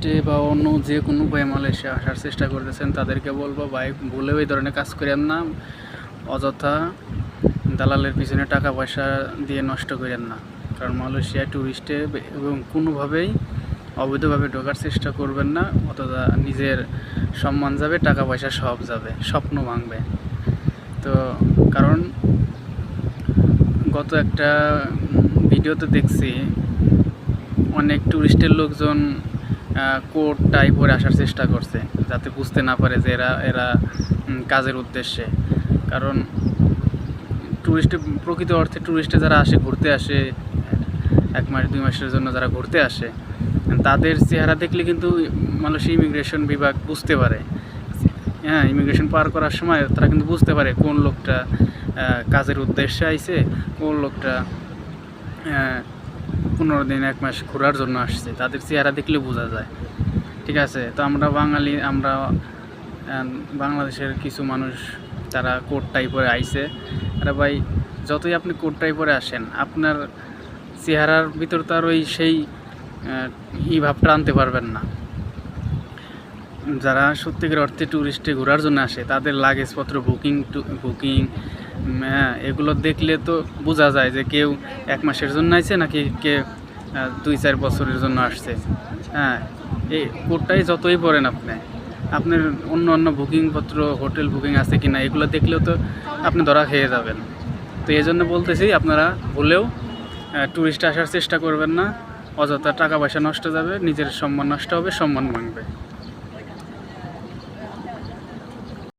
টুরিস্টে বা অন্য যে কোনো উপায়ে মালয়েশিয়া আসার চেষ্টা করতেছেন তাদেরকে বলবো ভাই ভুলেও এই ধরনের কাজ করেন না, অযথা দালালের পিছনে টাকা পয়সা দিয়ে নষ্ট করেন না। কারণ মালয়েশিয়া টুরিস্টে এবং কোনোভাবেই অবৈধভাবে ঢোকার চেষ্টা করবেন না, অথবা নিজের সম্মান যাবে, টাকা পয়সা সব যাবে, স্বপ্ন ভাঙবে। তো কারণ গত একটা ভিডিওতে দেখছি অনেক টুরিস্টের লোকজন কোট টাই পরে আসার চেষ্টা করছে, যাতে বুঝতে না পারে যে এরা এরা কাজের উদ্দেশ্যে। কারণ টুরিস্টে প্রকৃত অর্থে টুরিস্টে যারা আসে, ঘুরতে আসে, 1 মাস 2 মাসের জন্য যারা ঘুরতে আসে, তাদের চেহারা দেখলে কিন্তু মালয়েশিয়া ইমিগ্রেশন বিভাগ বুঝতে পারে। হ্যাঁ, ইমিগ্রেশন পার করার সময় তারা কিন্তু বুঝতে পারে কোন লোকটা কাজের উদ্দেশ্যে আইছে, কোন লোকটা 15 দিন 1 মাস ঘোরার জন্য আসছে। তাদের চেহারা দেখলে বোঝা যায়। ঠিক আছে, তো আমরা বাঙালি, আমরা বাংলাদেশের কিছু মানুষ তারা কোট টাই পরে আইছে। আরে ভাই, যতই আপনি কোট টাই পরে আসেন, আপনার চেহারার ভিতর তো আর ওই সেই ভাবটা আনতে পারবেন না। যারা সত্যিকার অর্থে ট্যুরিস্টে ঘোরার জন্য আসে, তাদের লাগেজপত্র বুকিং এগুলো দেখলে তো বোঝা যায় যে কেউ 1 মাসের জন্য আসছে নাকি কেউ 2-4 বছরের জন্য আসছে। হ্যাঁ, এই কোটটাই যতই পরেন আপনার অন্য বুকিংপত্র, হোটেল বুকিং আছে কি না, এগুলো দেখলেও তো আপনি ধরা খেয়ে যাবেন। তো এই জন্য বলতেছি, আপনারা ভুলেও ট্যুরিস্টে আসার চেষ্টা করবেন না, অযথা টাকা পয়সা নষ্ট যাবে, নিজের সম্মান নষ্ট হবে, সম্মান ভাঙবে।